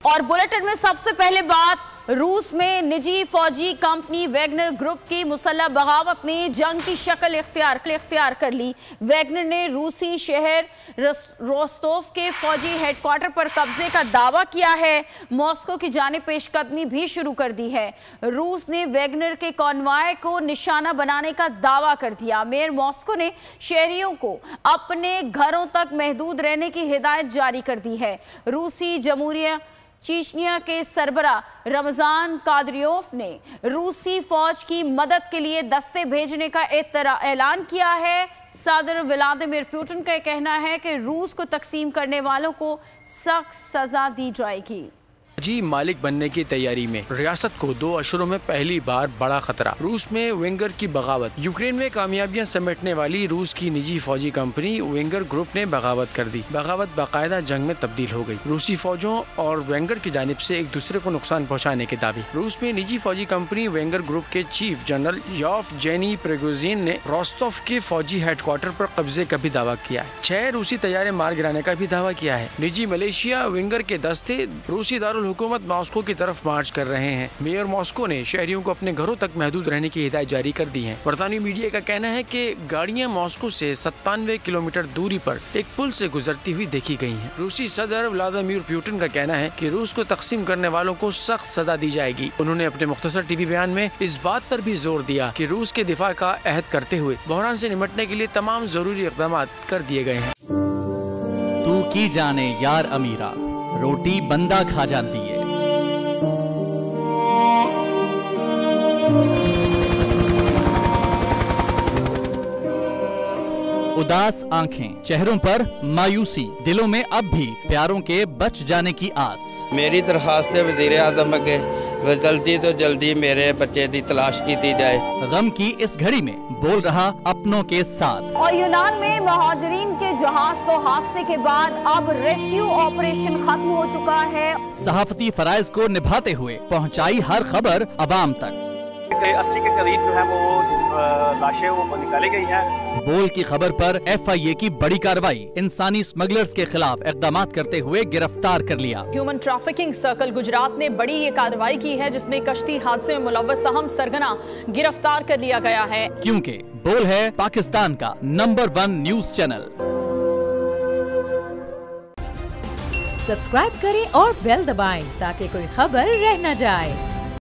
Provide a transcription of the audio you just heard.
और बुलेटिन में सबसे पहले बात, रूस में निजी फौजी कंपनी वैगनर ग्रुप की मुसल्लह बगावत ने जंग की शक्ल इख्तियार कर ली। वैगनर ने रूसी शहर रोस्तोव के फौजी हेडक्वार्टर पर कब्जे का दावा किया है। मॉस्को की जानिब पेशकदमी भी शुरू कर दी है। रूस ने वैगनर के कॉन्वॉय को निशाना बनाने का दावा कर दिया। मेयर मॉस्को ने शहरियों को अपने घरों तक महदूद रहने की हिदायत जारी कर दी है। रूसी जमहूरिया चीचनिया के सरबरा रमजान कादरियोफ ने रूसी फौज की मदद के लिए दस्ते भेजने का ऐलान किया है। सदर व्लादिमीर पुतिन का कहना है कि रूस को तकसीम करने वालों को सख्त सजा दी जाएगी। जी मालिक बनने की तैयारी में रियासत को 2 अशरों में पहली बार बड़ा खतरा। रूस में वेंगर की बगावत। यूक्रेन में कामयाबियां समेटने वाली रूस की निजी फौजी कंपनी वेंगर ग्रुप ने बगावत कर दी। बगावत बाकायदा जंग में तब्दील हो गई। रूसी फौजों और वेंगर की जानिब से एक दूसरे को नुकसान पहुँचाने के दावे। रूस में निजी फौजी कंपनी वेंगर ग्रुप के चीफ जनरल येवजेनी प्रिगोजिन ने रोस्तोव के फौजी हेडक्वार्टर पर कब्जे का भी दावा किया है। 6 रूसी तैयारे मार गिराने का भी दावा किया है। निजी मलेशिया वेंगर के दस्ते रूसी हुकूमत मॉस्को की तरफ मार्च कर रहे हैं। मेयर मॉस्को ने शहरियों को अपने घरों तक महदूद रहने की हिदायत जारी कर दी है। बरतानी मीडिया का कहना है कि गाड़ियां मॉस्को से 97 किलोमीटर दूरी पर एक पुल से गुजरती हुई देखी गई हैं। रूसी सदर व्लादिमीर पुतिन का कहना है कि रूस को तकसीम करने वालों को सख्त सजा दी जाएगी। उन्होंने अपने मुख्तसर टीवी बयान में इस बात पर भी जोर दिया कि रूस के दिफा का अहद करते हुए बहरान से निपटने के लिए तमाम जरूरी इक़दाम कर दिए गए हैं। तू की जाने यार अमीरा, रोटी बंदा खा जाती है। उदास आंखें, चेहरों पर मायूसी, दिलों में अब भी प्यारों के बच जाने की आस। मेरी दरखास्त है वज़ीर आज़म के, जल्दी तो जल्दी मेरे बच्चे की तलाश की जाए। गम की इस घड़ी में बोल रहा अपनों के साथ। और यूनान में महाजरीन के जहाज को हादसे के बाद अब रेस्क्यू ऑपरेशन खत्म हो चुका है। सहाफती फराइज को निभाते हुए पहुंचाई हर खबर अवाम तक। 80 के करीब जो है वो लाशें वो निकाली गई हैं। बोल की खबर पर FIA की बड़ी कार्रवाई, इंसानी स्मगलर्स के खिलाफ इक़दाम करते हुए गिरफ्तार कर लिया। ह्यूमन ट्रैफिकिंग सर्कल गुजरात ने बड़ी ये कार्रवाई की है, जिसमें कश्ती हादसे में मुलव्वस अहम सरगना गिरफ्तार कर लिया गया है। क्योंकि बोल है पाकिस्तान का नंबर 1 न्यूज चैनल। सब्सक्राइब करें और बेल दबाएं ताकि कोई खबर रह न जाए।